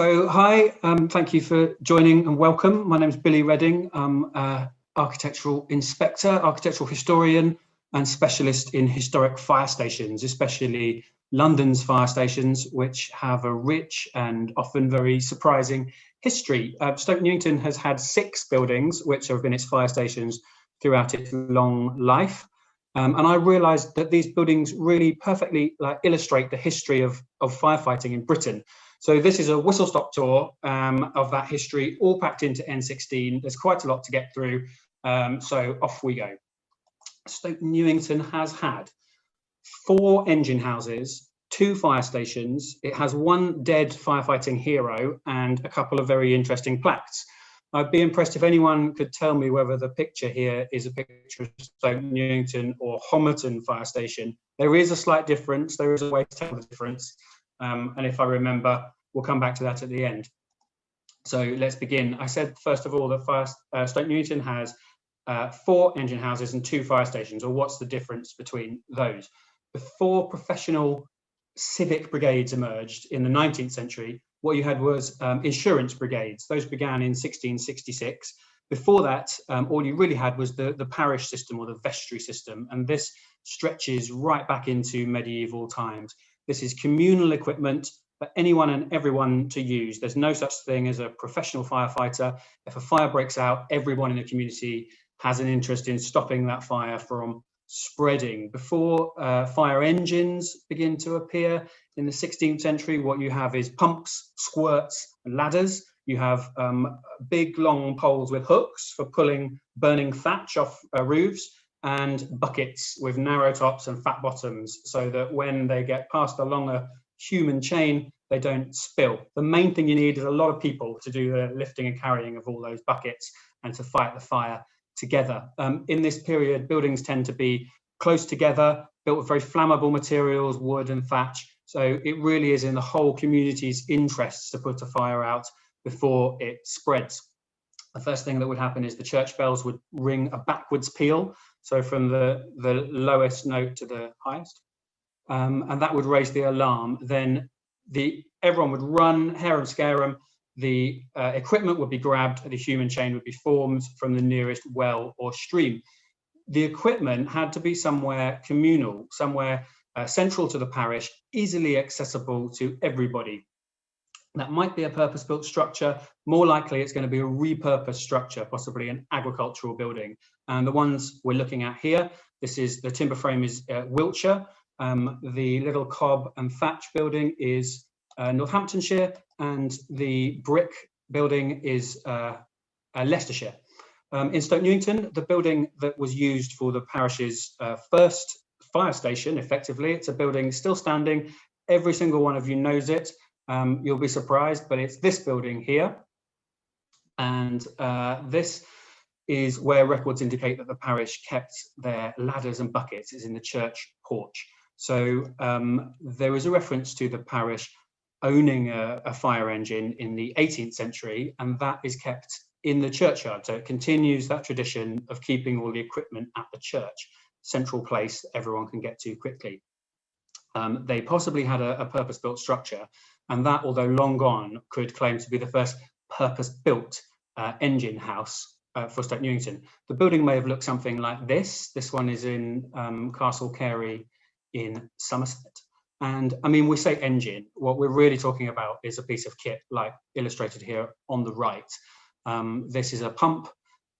Hi, thank you for joining and welcome. My name is Billy Redding. I'm an architectural inspector, architectural historian and specialist in historic fire stations, especially London's fire stations, which have a rich and often very surprising history. Stoke Newington has had 6 buildings which have been its fire stations throughout its long life. And I realised that these buildings really perfectly illustrate the history of firefighting in Britain. So this is a whistle-stop tour of that history, all packed into N16. There's quite a lot to get through, so off we go. Stoke Newington has had 4 engine houses, 2 fire stations. It has 1 dead firefighting hero and a couple of very interesting plaques. I'd be impressed if anyone could tell me whether the picture here is a picture of Stoke Newington or Homerton Fire Station. There is a slight difference. There is a way to tell the difference. And if I remember, we'll come back to that at the end. So let's begin. I said, first of all, that Stoke Newington has 4 engine houses and 2 fire stations, or what's the difference between those? Before professional civic brigades emerged in the 19th century, what you had was insurance brigades. Those began in 1666. Before that, all you really had was the parish system or the vestry system, and this stretches right back into medieval times. This is communal equipment for anyone and everyone to use. There's no such thing as a professional firefighter. If a fire breaks out, everyone in the community has an interest in stopping that fire from spreading. Before fire engines begin to appear in the 16th century, what you have is pumps, squirts, and ladders. You have big long poles with hooks for pulling burning thatch off roofs, and buckets with narrow tops and fat bottoms, so that when they get passed along a human chain, they don't spill. The main thing you need is a lot of people to do the lifting and carrying of all those buckets and to fight the fire together. In this period, buildings tend to be close together, built with very flammable materials, wood and thatch. So it really is in the whole community's interests to put a fire out before it spreads. The first thing that would happen is the church bells would ring a backwards peal, so from the lowest note to the highest, and that would raise the alarm. Then everyone would run, harum scarum. The equipment would be grabbed, the human chain would be formed from the nearest well or stream. The equipment had to be somewhere communal, somewhere central to the parish, easily accessible to everybody. That might be a purpose-built structure. More likely, it's going to be a repurposed structure, possibly an agricultural building. And the ones we're looking at here, this is the timber frame is Wiltshire. The little cob and thatch building is Northamptonshire, and the brick building is Leicestershire. In Stoke Newington, the building that was used for the parish's first fire station, effectively, it's a building still standing. Every single one of you knows it. You'll be surprised, but it's this building here. And this is where records indicate that the parish kept their ladders and buckets, is in the church porch. So there is a reference to the parish owning a fire engine in the 18th century, and that is kept in the churchyard. So it continues that tradition of keeping all the equipment at the church, central place that everyone can get to quickly. They possibly had a purpose-built structure, and that, although long gone, could claim to be the first purpose-built engine house for Stoke Newington. The building may have looked something like this. This one is in Castle Carey in Somerset. And I mean, we say engine, what we're really talking about is a piece of kit like illustrated here on the right. This is a pump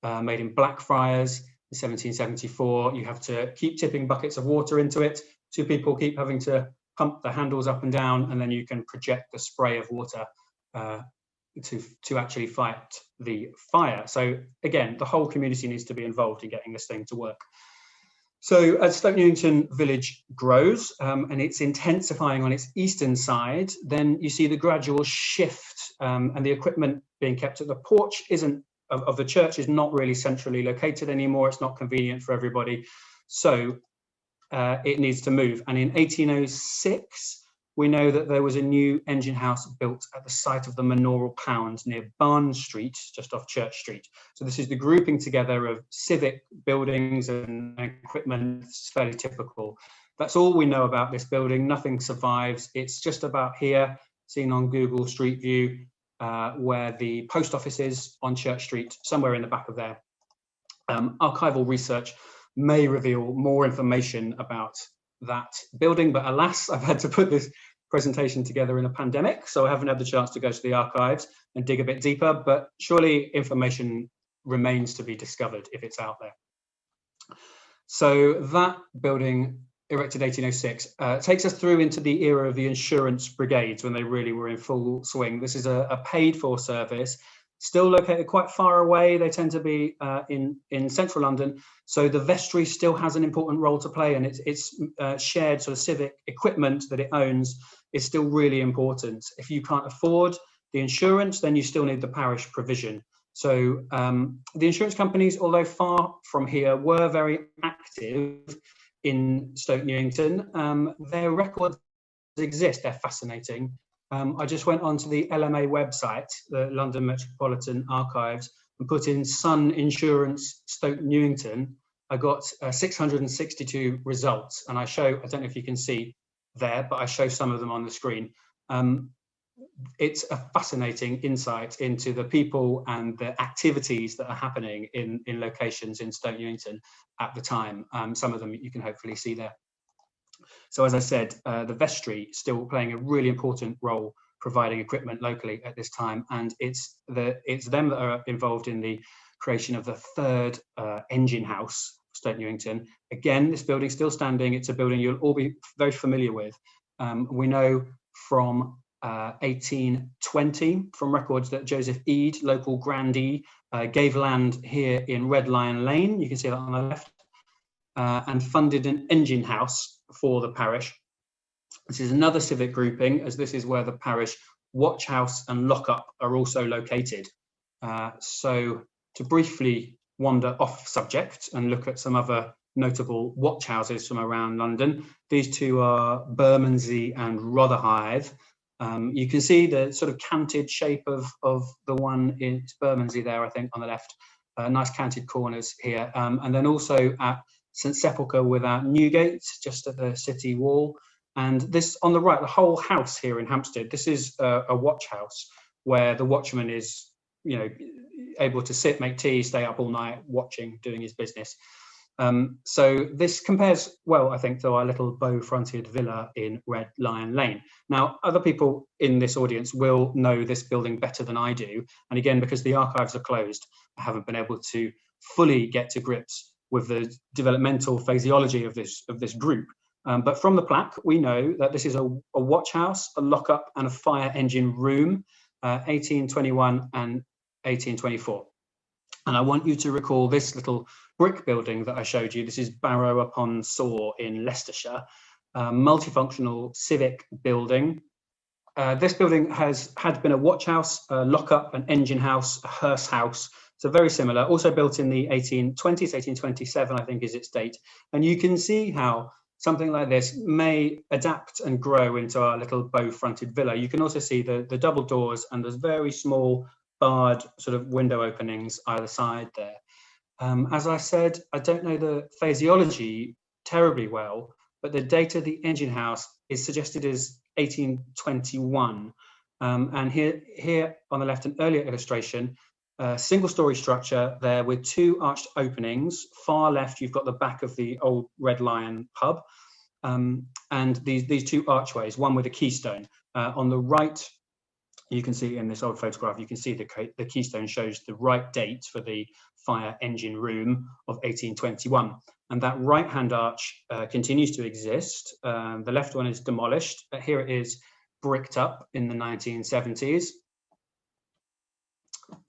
made in Blackfriars in 1774. You have to keep tipping buckets of water into it. 2 people keep having to pump the handles up and down, and then you can project the spray of water to actually fight the fire. So again, the whole community needs to be involved in getting this thing to work. So as Stoke Newington village grows and it's intensifying on its eastern side, then you see the gradual shift, and the equipment being kept at the porch of the church is not really centrally located anymore. It's not convenient for everybody. So it needs to move. And in 1806, we know that there was a new engine house built at the site of the manorial pound near Barn Street, just off Church Street. So this is the grouping together of civic buildings and equipment. It's fairly typical. That's all we know about this building. Nothing survives. It's just about here. seen on Google Street View, where the post office is on Church Street, somewhere in the back of there. Archival research may reveal more information about that building, but alas, I've had to put this presentation together in a pandemic, so I haven't had the chance to go to the archives and dig a bit deeper, but surely information remains to be discovered if it's out there. So that building, erected 1806, takes us through into the era of the insurance brigades when they really were in full swing. This is a paid for service, still located quite far away. They tend to be in central London. So the vestry still has an important role to play, and its shared sort of civic equipment that it owns is still really important. If you can't afford the insurance, then you still need the parish provision. So the insurance companies, although far from here, were very active in Stoke Newington. Their records exist, they're fascinating. I just went onto the LMA website, the London Metropolitan Archives, and put in Sun Insurance Stoke Newington. I got 662 results, and I don't know if you can see there, but I show some of them on the screen. It's a fascinating insight into the people and the activities that are happening in locations in Stoke Newington at the time. Some of them you can hopefully see there. So as I said, the vestry still playing a really important role providing equipment locally at this time, and it's them that are involved in the creation of the third engine house, Stoke Newington. Again, this building's still standing. It's a building you'll all be very familiar with. We know from 1820 from records that Joseph Eade, local grandee, gave land here in Red Lion Lane, you can see that on the left, and funded an engine house for the parish. This is another civic grouping, as this is where the parish watch house and lockup are also located. So to briefly wander off subject and look at some other notable watch houses from around London, these two are Bermondsey and Rotherhithe. You can see the sort of canted shape of the one in Bermondsey there, I think, on the left. Nice canted corners here. And then also at St Sepulchre without Newgate, just at the city wall. And this on the right, the whole house here in Hampstead, this is a watch house where the watchman is, able to sit, make tea, stay up all night, watching, doing his business. So this compares well, I think, to our little bow-fronted villa in Red Lion Lane. Now, other people in this audience will know this building better than I do. And again, because the archives are closed, I haven't been able to fully get to grips with the developmental phraseology of this group. But from the plaque, we know that this is a watch house, a lockup, and a fire engine room, 1821 and 1824. And I want you to recall this little brick building that I showed you. This is Barrow upon Soar in Leicestershire, multifunctional civic building. This building had been a watch house, a lockup, an engine house, a hearse house. So very similar, also built in the 1820s, 1827, I think is its date. And you can see how something like this may adapt and grow into our little bow-fronted villa. You can also see the double doors, and there's very small barred sort of window openings either side there. As I said, I don't know the phraseology terribly well, but the date of the engine house is suggested as 1821. And here on the left, an earlier illustration, single-story structure there with two arched openings. Far left, you've got the back of the old Red Lion pub, and these two archways, one with a keystone. On the right, you can see in this old photograph, you can see the keystone shows the right date for the fire engine room of 1821. And that right-hand arch continues to exist. The left one is demolished, but here it is bricked up in the 1970s.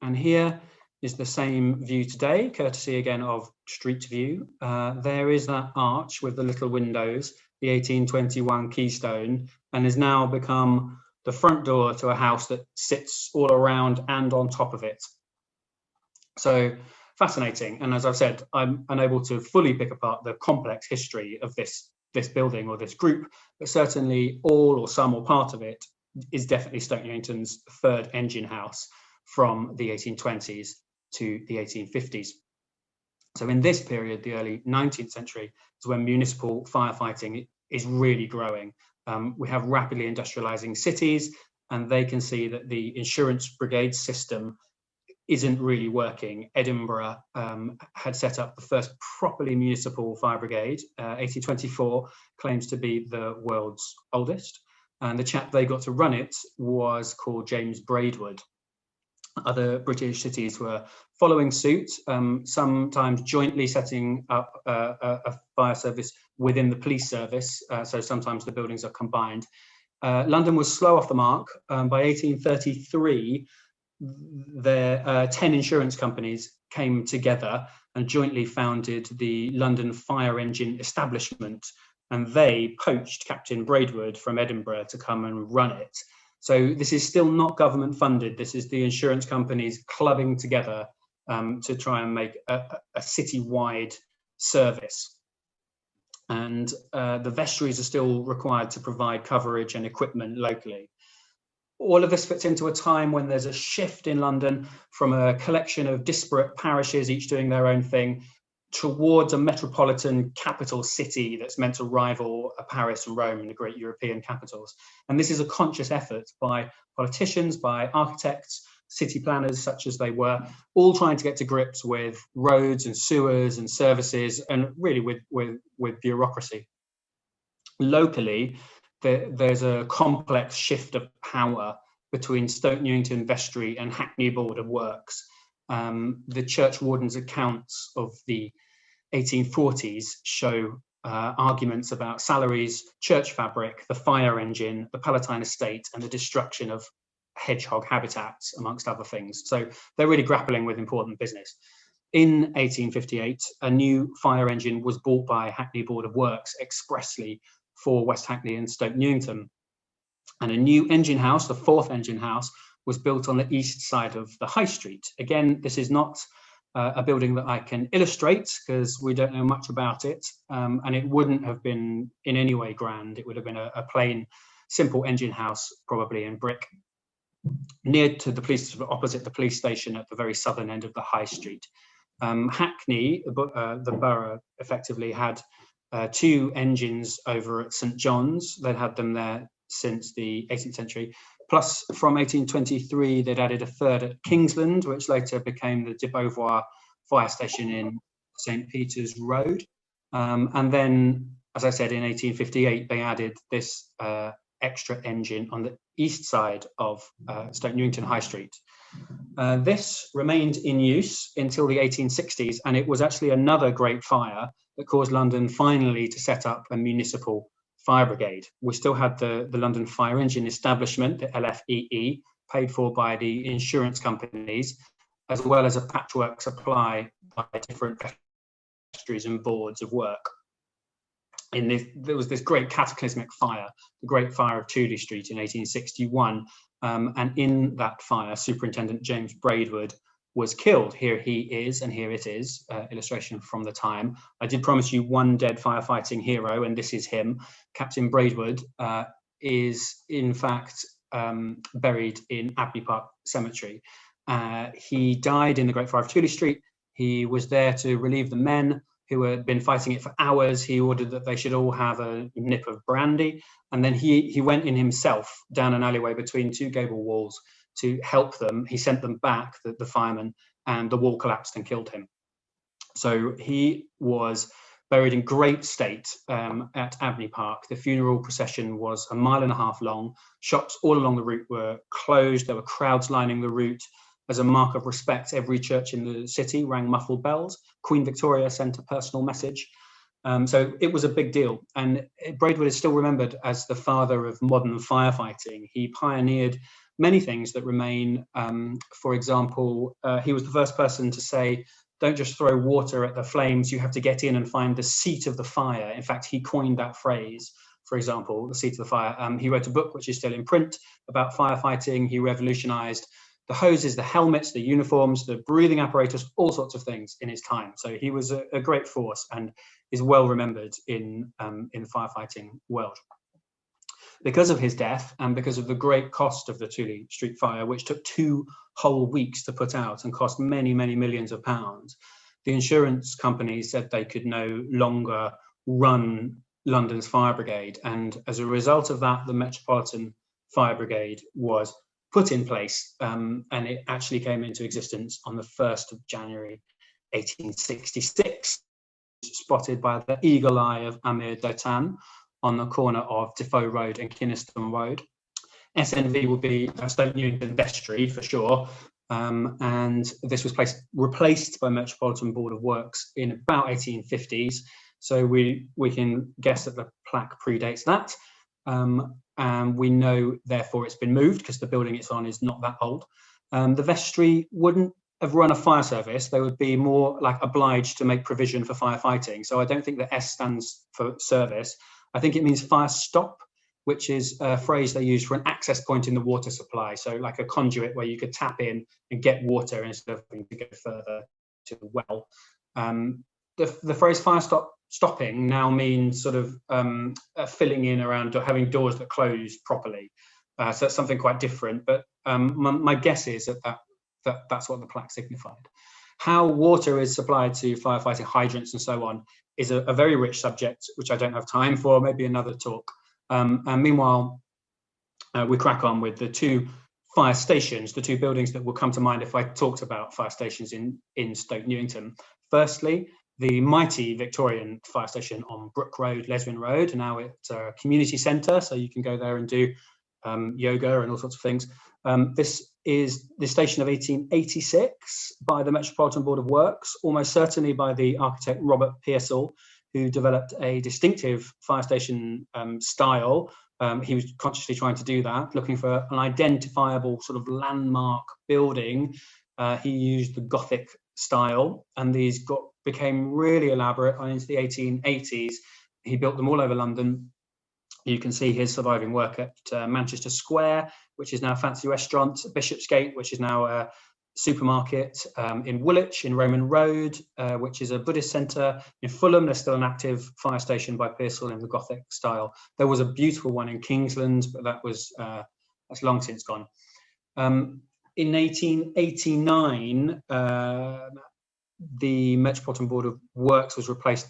And here is the same view today, courtesy again of Street View. There is that arch with the little windows, the 1821 keystone, and has now become the front door to a house that sits all around and on top of it. So fascinating. And as I've said, I'm unable to fully pick apart the complex history of this building or this group, but certainly all or some or part of it is definitely Stoke Newington's third engine house from the 1820s to the 1850s. So in this period, the early 19th century, is when municipal firefighting is really growing. We have rapidly industrializing cities, and they can see that the insurance brigade system isn't really working. Edinburgh had set up the first properly municipal fire brigade. 1824 claims to be the world's oldest, and the chap they got to run it was called James Braidwood. Other British cities were following suit, sometimes jointly setting up a fire service within the police service, so sometimes the buildings are combined. London was slow off the mark. By 1833, their 10 insurance companies came together and jointly founded the London Fire Engine Establishment, and they poached Captain Braidwood from Edinburgh to come and run it. So this is still not government funded. This is the insurance companies clubbing together to try and make a city-wide service. And the vestries are still required to provide coverage and equipment locally. All of this fits into a time when there's a shift in London from a collection of disparate parishes, each doing their own thing, towards a metropolitan capital city that's meant to rival Paris and Rome and the great European capitals. And this is a conscious effort by politicians, by architects, city planners such as they were, all trying to get to grips with roads and sewers and services, and really with bureaucracy. Locally, there's a complex shift of power between Stoke Newington Vestry and Hackney Board of Works. The churchwarden's accounts of the 1840s show arguments about salaries, church fabric, the fire engine, the Palatine estate, and the destruction of hedgehog habitats, amongst other things. So they're really grappling with important business. In 1858, a new fire engine was bought by Hackney Board of Works expressly for West Hackney and Stoke Newington. And a new engine house, the fourth engine house, was built on the east side of the High Street. Again, this is not a building that I can illustrate because we don't know much about it, and it wouldn't have been in any way grand. It would have been a plain, simple engine house, probably in brick, near to the police, opposite the police station at the very southern end of the High Street. Hackney, the borough, effectively had 2 engines over at St John's. They'd had them there since the 18th century. Plus, from 1823, they'd added a third at Kingsland, which later became the de Beauvoir fire station in St Peter's Road. And then, as I said, in 1858, they added this extra engine on the east side of Stoke Newington High Street. This remained in use until the 1860s, and it was actually another great fire that caused London finally to set up a municipal fire brigade. We still had the London Fire Engine Establishment, the LFEE, paid for by the insurance companies, as well as a patchwork supply by different vestries and boards of work. There was this great cataclysmic fire, the Great Fire of Tudor Street in 1861, and in that fire, Superintendent James Braidwood was killed. Here he is, and here it is, illustration from the time. I did promise you one dead firefighting hero, and this is him. Captain Braidwood is, in fact, buried in Abbey Park Cemetery. He died in the Great Fire of Tudor Street. He was there to relieve the men who had been fighting it for hours. He ordered that they should all have a nip of brandy, and then he went in himself down an alleyway between 2 gable walls to help them. He sent them back, the firemen, and the wall collapsed and killed him. So he was buried in great state at Abbey Park. The funeral procession was 1.5 miles long. Shops all along the route were closed. There were crowds lining the route. As a mark of respect, every church in the city rang muffled bells. Queen Victoria sent a personal message. So it was a big deal. And Braidwood is still remembered as the father of modern firefighting. He pioneered many things that remain. For example, he was the first person to say, don't just throw water at the flames, you have to get in and find the seat of the fire. In fact, he coined that phrase, for example, the seat of the fire. He wrote a book, which is still in print, about firefighting. He revolutionized the hoses, the helmets, the uniforms, the breathing apparatus, all sorts of things in his time. So he was a great force and is well remembered in the firefighting world. Because of his death and because of the great cost of the Tudor Street fire, which took 2 whole weeks to put out and cost many, many millions of pounds, the insurance companies said they could no longer run London's fire brigade. And as a result of that, the Metropolitan fire brigade was put in place, and it actually came into existence on the 1st of January 1866, spotted by the eagle eye of Amir Dotan on the corner of Defoe Road and Kynaston Road. SNV will be Stoke Newington Vestry for sure, and this was replaced by Metropolitan Board of Works in about 1850s. So we can guess that the plaque predates that, and we know therefore it's been moved because the building it's on is not that old. The vestry wouldn't have run a fire service. They would be more like obliged to make provision for firefighting. So I don't think the S stands for service. I think it means fire stop, which is a phrase they use for an access point in the water supply. So like a conduit where you could tap in and get water instead of having to go further to the well. The phrase fire stopping now means sort of filling in around having doors that close properly. So that's something quite different. But my guess is that's what the plaque signified. How water is supplied to firefighting hydrants and so on is a very rich subject, which I don't have time for, maybe another talk. And meanwhile, we crack on with the two fire stations, the two buildings that will come to mind if I talked about fire stations in Stoke Newington. Firstly, the mighty Victorian fire station on Brook Road, Leswin Road. Now it's a community centre, so you can go there and do yoga and all sorts of things. This is the station of 1886 by the Metropolitan Board of Works, almost certainly by the architect Robert Pearsall, who developed a distinctive fire station style. He was consciously trying to do that, looking for an identifiable sort of landmark building. He used the Gothic style, and these became really elaborate into the 1880s. He built them all over London. You can see his surviving work at Manchester Square, which is now a fancy restaurant, Bishopsgate, which is now a supermarket, in Woolwich, in Roman Road, which is a Buddhist centre. In Fulham, there's still an active fire station by Pearsall in the Gothic style. There was a beautiful one in Kingsland, but that's long since gone. In 1889, the Metropolitan Board of Works was replaced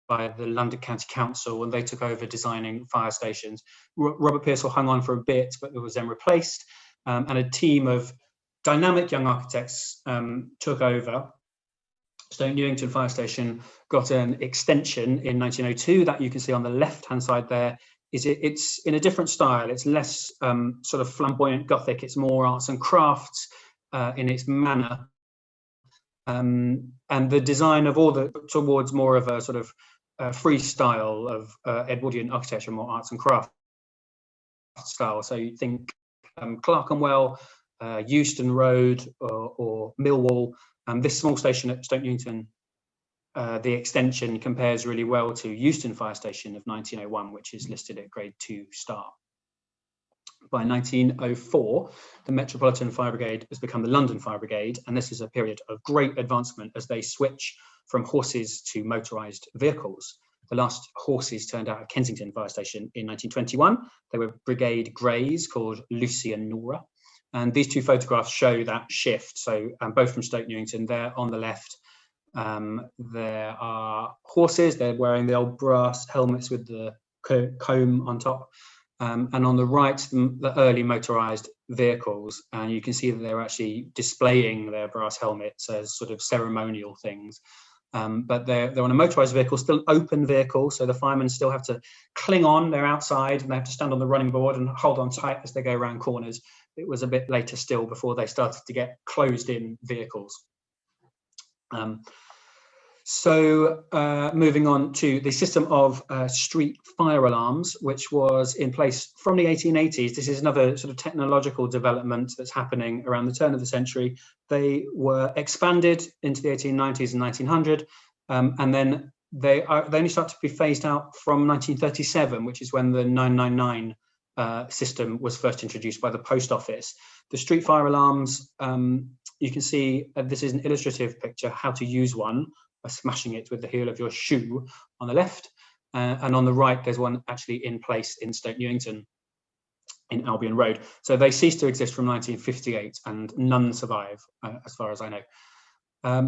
by the London County Council, and they took over designing fire stations. Robert Pearsall hung on for a bit, but it was then replaced, and a team of dynamic young architects took over. Stoke Newington Fire Station got an extension in 1902 that you can see on the left-hand side there. It's in a different style. It's less sort of flamboyant Gothic. It's more arts and crafts in its manner. And the design of towards more of a sort of free style of Edwardian architecture, more arts and crafts style. So you think Clerkenwell, Euston Road, or Millwall. This small station at Stoke Newington, the extension compares really well to Euston Fire Station of 1901, which is listed at grade 2 star. By 1904, the Metropolitan Fire Brigade has become the London Fire Brigade, and this is a period of great advancement as they switch from horses to motorised vehicles. The last horses turned out at Kensington Fire Station in 1921. They were brigade greys called Lucy and Nora. And these two photographs show that shift. So both from Stoke Newington. There on the left, there are horses. They're wearing the old brass helmets with the comb on top. And on the right, the early motorised vehicles. And you can see that they're actually displaying their brass helmets as sort of ceremonial things. But they're on a motorised vehicle, still open vehicle. So the firemen still have to cling on. They're outside and they have to stand on the running board and hold on tight as they go around corners. It was a bit later still before they started to get closed in vehicles. Moving on to the system of street fire alarms, which was in place from the 1880s. This is another sort of technological development that's happening around the turn of the century. They were expanded into the 1890s and 1900, and then they only start to be phased out from 1937, which is when the 999 system was first introduced by the post office. The street fire alarms, you can see this is an illustrative picture how to use one by smashing it with the heel of your shoe on the left, and on the right there's one actually in place in Stoke Newington in Albion Road. So they ceased to exist from 1958 and none survive as far as I know.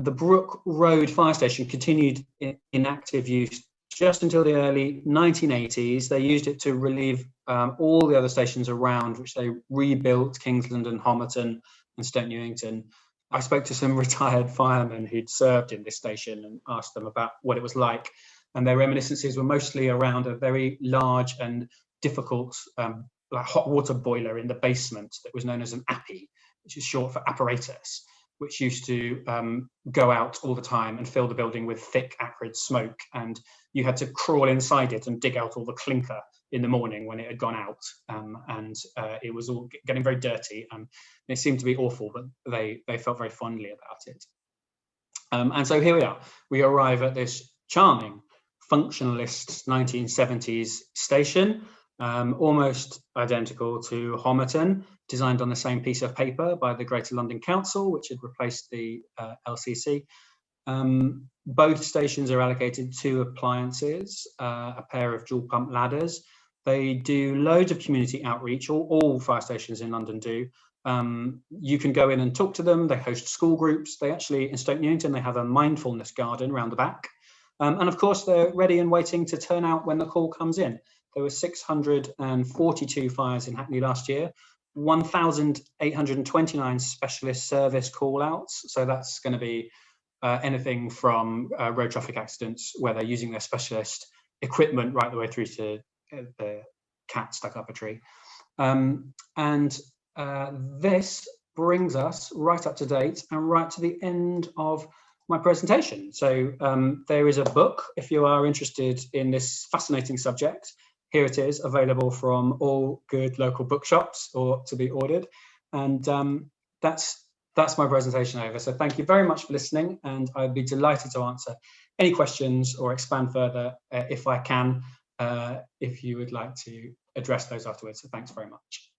The Brook Road fire station continued in active use just until the early 1980s. They used it to relieve all the other stations around, which they rebuilt, Kingsland and Homerton and Stoke Newington. I spoke to some retired firemen who'd served in this station and asked them about what it was like. And their reminiscences were mostly around a very large and difficult like hot water boiler in the basement that was known as an appy, which is short for apparatus, which used to go out all the time and fill the building with thick, acrid smoke. And you had to crawl inside it and dig out all the clinker in the morning when it had gone out. It was all getting very dirty. It seemed to be awful, but they felt very fondly about it. And so here we are. We arrive at this charming functionalist 1970s station, almost identical to Homerton, designed on the same piece of paper by the Greater London Council, which had replaced the LCC. Both stations are allocated 2 appliances, a pair of dual pump ladders. They do loads of community outreach, all fire stations in London do. You can go in and talk to them. They host school groups. They actually, in Stoke Newington, they have a mindfulness garden around the back. And of course, they're ready and waiting to turn out when the call comes in. There were 642 fires in Hackney last year, 1,829 specialist service call-outs. So that's going to be anything from road traffic accidents where they're using their specialist equipment right the way through to the cat stuck up a tree. This brings us right up to date and right to the end of my presentation. So there is a book, if you are interested in this fascinating subject. Here it is, available from all good local bookshops or to be ordered. And that's my presentation over. So thank you very much for listening, and I'd be delighted to answer any questions or expand further if I can, if you would like to address those afterwards. So thanks very much.